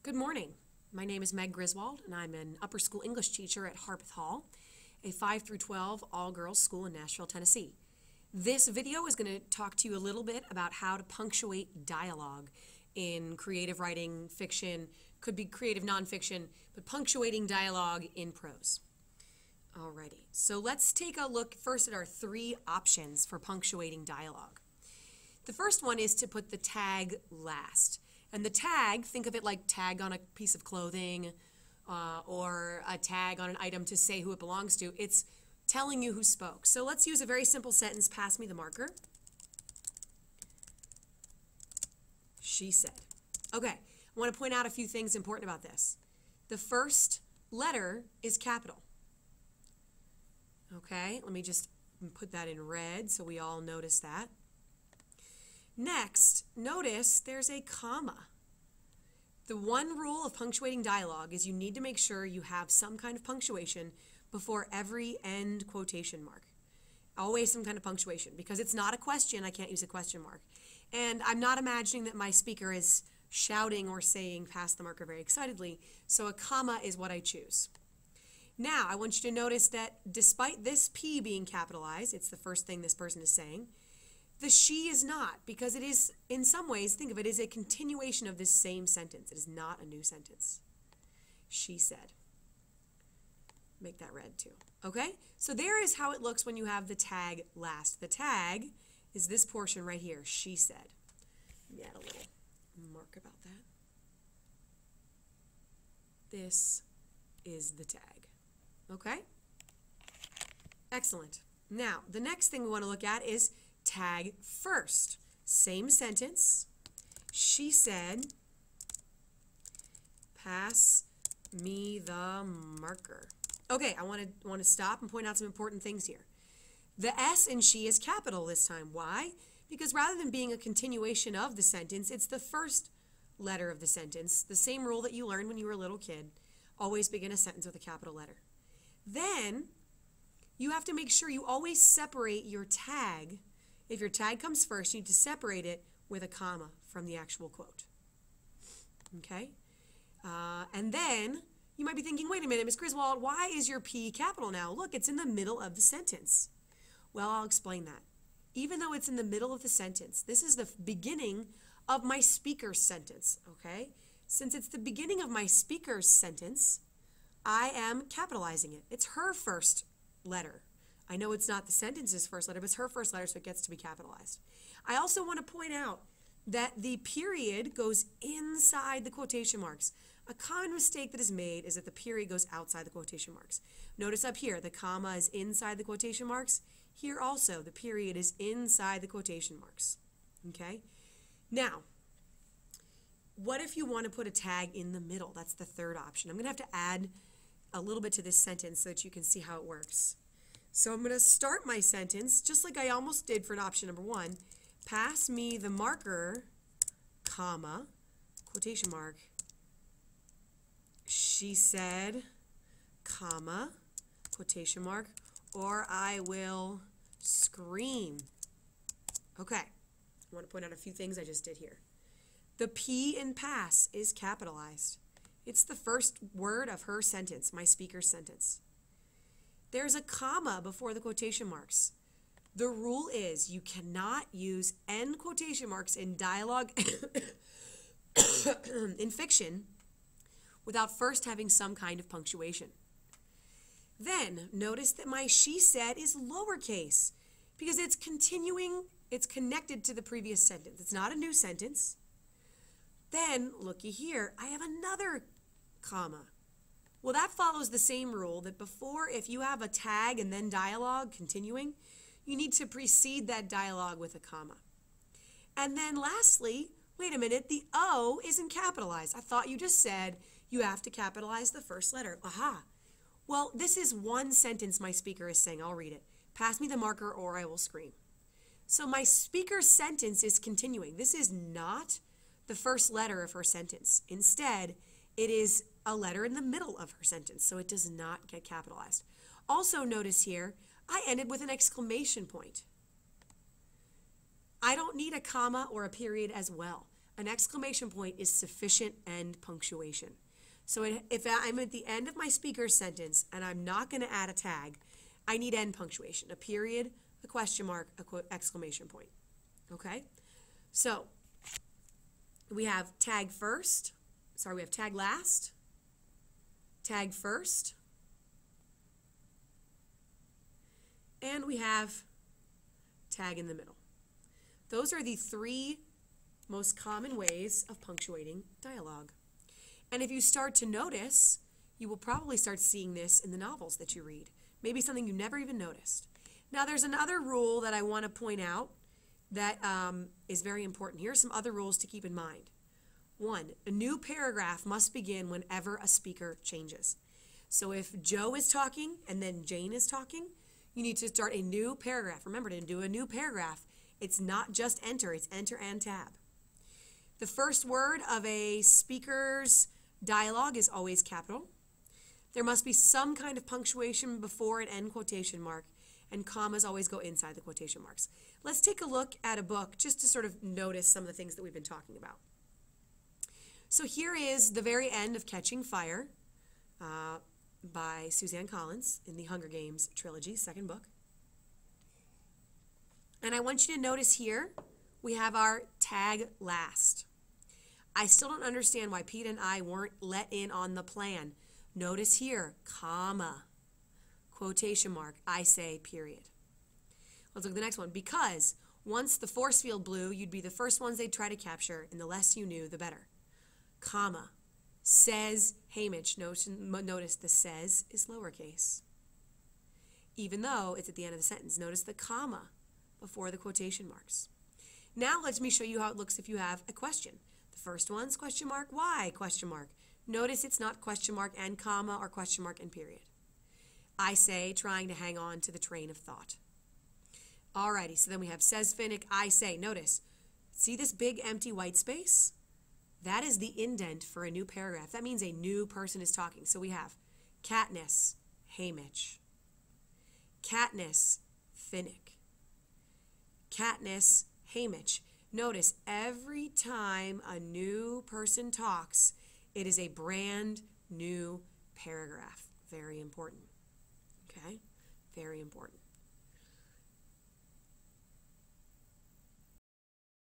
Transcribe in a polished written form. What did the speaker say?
Good morning. My name is Meg Griswold, and I'm an upper school English teacher at Harpeth Hall, a 5 through 12 all-girls school in Nashville, Tennessee. This video is going to talk to you a little bit about how to punctuate dialogue in creative writing, fiction, could be creative nonfiction, but punctuating dialogue in prose. Alrighty, so let's take a look first at our 3 options for punctuating dialogue. The first one is to put the tag last. And the tag, think of it like tag on a piece of clothing or a tag on an item to say who it belongs to. It's telling you who spoke. So let's use a very simple sentence, pass me the marker. She said. Okay, I want to point out a few things important about this. The first letter is capital. Okay, let me just put that in red so we all notice that. Next, notice there's a comma. The one rule of punctuating dialogue is you need to make sure you have some kind of punctuation before every end quotation mark. Always some kind of punctuation. Because it's not a question, I can't use a question mark. And I'm not imagining that my speaker is shouting or saying pass the marker very excitedly, so a comma is what I choose. Now, I want you to notice that despite this P being capitalized, it's the first thing this person is saying, the she is not, because it is, in some ways, think of it as a continuation of this same sentence. It is not a new sentence. She said. Make that red too. Okay? So there is how it looks when you have the tag last. The tag is this portion right here, she said. Let me add a little mark about that. This is the tag. Okay? Excellent. Now, the next thing we want to look at is tag first. Same sentence. She said, pass me the marker. Okay, I want to stop and point out some important things here. The S in she is capital this time. Why? Because rather than being a continuation of the sentence, it's the first letter of the sentence. The same rule that you learned when you were a little kid. Always begin a sentence with a capital letter. Then, you have to make sure you always separate your tag. If your tag comes first, you need to separate it with a comma from the actual quote. Okay? And then you might be thinking, wait a minute, Ms. Griswold, why is your P capital now? Look, it's in the middle of the sentence. Well, I'll explain that. Even though it's in the middle of the sentence, this is the beginning of my speaker's sentence. Okay? Since it's the beginning of my speaker's sentence, I am capitalizing it. It's her first letter. I know it's not the sentence's first letter, but it's her first letter, so it gets to be capitalized. I also want to point out that the period goes inside the quotation marks. A common mistake that is made is that the period goes outside the quotation marks. Notice up here, the comma is inside the quotation marks. Here also, the period is inside the quotation marks. Okay? Now, what if you want to put a tag in the middle? That's the third option. I'm going to have to add a little bit to this sentence so that you can see how it works. So I'm going to start my sentence just like I almost did for an option number 1. Pass me the marker, comma, quotation mark. She said, comma, quotation mark, or I will scream. Okay, I want to point out a few things I just did here. The P in pass is capitalized. It's the first word of her sentence, my speaker's sentence. There's a comma before the quotation marks. The rule is you cannot use end quotation marks in dialogue in fiction without first having some kind of punctuation. Then notice that my she said is lowercase because it's continuing, it's connected to the previous sentence. It's not a new sentence. Then looky here, I have another comma. Well, that follows the same rule that before, if you have a tag and then dialogue continuing, you need to precede that dialogue with a comma. And then lastly, wait a minute, the O isn't capitalized. I thought you just said you have to capitalize the first letter. Aha. Well, this is one sentence my speaker is saying. I'll read it. Pass me the marker or I will scream. So my speaker's sentence is continuing. This is not the first letter of her sentence. Instead, it is a letter in the middle of her sentence, so it does not get capitalized. Also notice here, I ended with an exclamation point. I don't need a comma or a period as well. an exclamation point is sufficient end punctuation. So if I'm at the end of my speaker's sentence and I'm not going to add a tag, I need end punctuation, a period, a question mark, exclamation point. Okay? So we have tag first, we have tag last, tag first, and we have tag in the middle. Those are the three most common ways of punctuating dialogue. And if you start to notice, you will probably start seeing this in the novels that you read. Maybe something you never even noticed. Now there's another rule that I want to point out that is very important. Here are some other rules to keep in mind. 1, a new paragraph must begin whenever a speaker changes. So if Joe is talking and then Jane is talking, you need to start a new paragraph. Remember, to do a new paragraph, it's not just enter, it's enter and tab. The first word of a speaker's dialogue is always capital. There must be some kind of punctuation before an end quotation mark, and commas always go inside the quotation marks. Let's take a look at a book just to sort of notice some of the things that we've been talking about. So here is the very end of Catching Fire by Suzanne Collins in the Hunger Games trilogy, second book. And I want you to notice here we have our tag last. I still don't understand why Pete and I weren't let in on the plan. Notice here, comma, quotation mark, I say, period. Let's look at the next one. Because once the force field blew, you'd be the first ones they'd try to capture, and the less you knew, the better. Comma, says Hamish. Notice the says is lowercase, even though it's at the end of the sentence. Notice the comma before the quotation marks. Now let me show you how it looks if you have a question. The first one's question mark, why, question mark. Notice it's not question mark and comma or question mark and period. I say, trying to hang on to the train of thought. Alrighty, so then we have says Finnick, I say. Notice, see this big empty white space? That is the indent for a new paragraph. That means a new person is talking. So we have Katniss, Hamish. Katniss, Finnick. Katniss, Hamish. Notice every time a new person talks, it is a brand new paragraph. Very important. Okay? Very important.